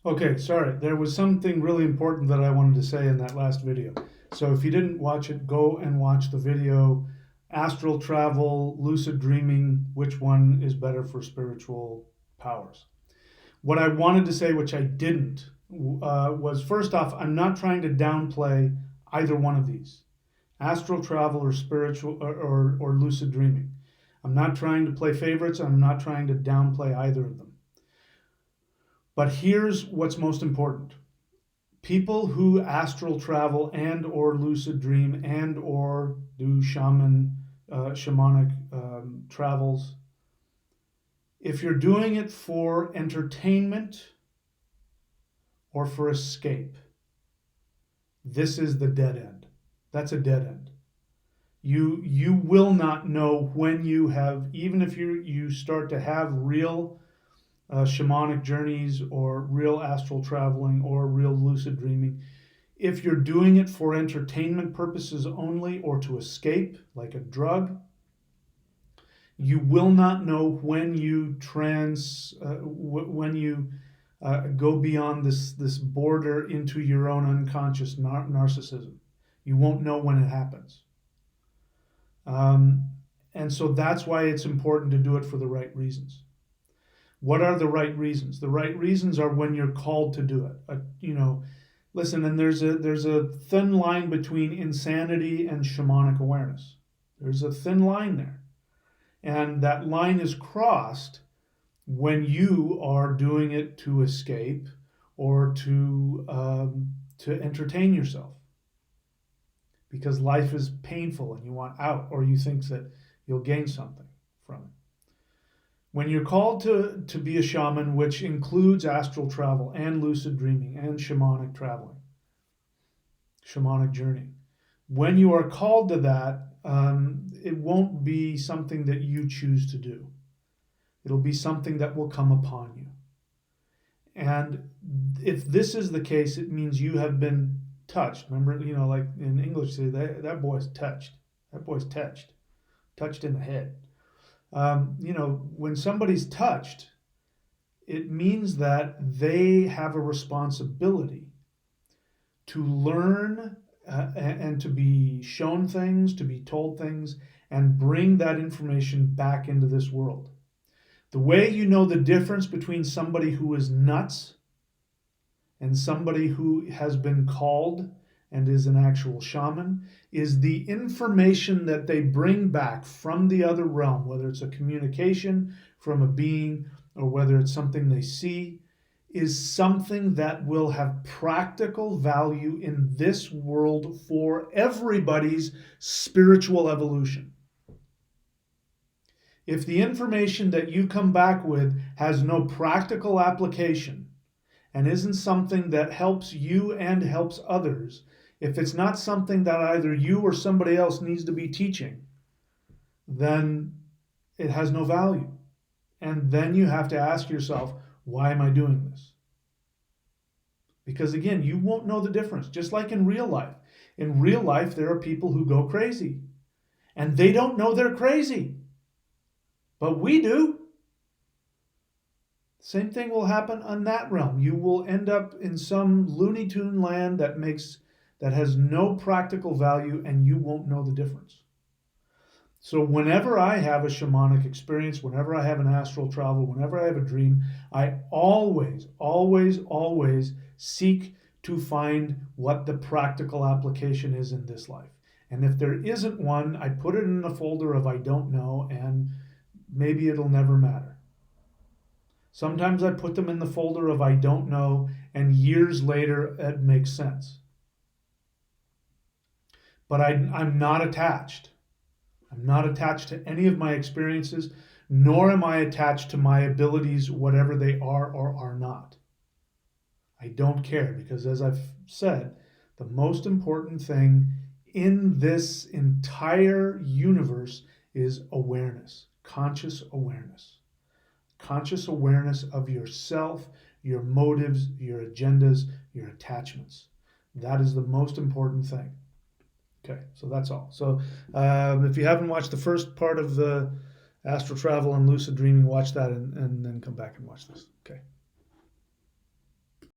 Okay, sorry. There was something really important that I wanted to say in that last video. So if you didn't watch it, go and watch the video. Astral travel, lucid dreaming, which one is better for spiritual powers? What I wanted to say, which I didn't, was first off, I'm not trying to downplay either one of these, astral travel or spiritual or lucid dreaming. I'm not trying to play favorites. I'm not trying to downplay either of them. But here's what's most important. People who astral travel and or lucid dream and or do shamanic travels, if you're doing it for entertainment or for escape, this is the dead end. That's a dead end. You will not know when you have, even if you start to have real shamanic journeys or real astral traveling or real lucid dreaming. If you're doing it for entertainment purposes only or to escape, like a drug, you will not know when you go beyond this border into your own unconscious narcissism. You won't know when it happens. Um, and so that's why it's important to do it for the right reasons. What are the right reasons? The right reasons are when you're called to do it. Listen, and there's a thin line between insanity and shamanic awareness. There's a thin line there, and that line is crossed when you are doing it to escape or to entertain yourself because life is painful and you want out, or you think that you'll gain something from it. When you're called to be a shaman, which includes astral travel and lucid dreaming and shamanic traveling, shamanic journey, when you are called to that, it won't be something that you choose to do. It'll be something that will come upon you. And if this is the case, it means you have been touched. Remember, like in English, say that boy's touched. That boy's touched in the head. When somebody's touched, it means that they have a responsibility to learn and to be shown things, to be told things, and bring that information back into this world. The way you know the difference between somebody who is nuts and somebody who has been called and is an actual shaman is the information that they bring back from the other realm, whether it's a communication from a being or whether it's something they see, is something that will have practical value in this world for everybody's spiritual evolution. If the information that you come back with has no practical application and isn't something that helps you and helps others, if it's not something that either you or somebody else needs to be teaching, then it has no value. And then you have to ask yourself, why am I doing this? Because again, you won't know the difference. Just like in real life. In real life, there are people who go crazy. And they don't know they're crazy. But we do. Same thing will happen on that realm. You will end up in some Looney Tune land that has no practical value, and you won't know the difference. So whenever I have a shamanic experience, whenever I have an astral travel, whenever I have a dream, I always, always, always seek to find what the practical application is in this life. And if there isn't one, I put it in a folder of I don't know, and maybe it'll never matter. Sometimes I put them in the folder of I don't know, and years later it makes sense. But I'm not attached. I'm not attached to any of my experiences, nor am I attached to my abilities, whatever they are or are not. I don't care because, as I've said, the most important thing in this entire universe is awareness, conscious awareness. Conscious awareness of yourself, your motives, your agendas, your attachments. That is the most important thing. Okay, so that's all. So if you haven't watched the first part of the astral travel and lucid dreaming, watch that and then come back and watch this. Okay.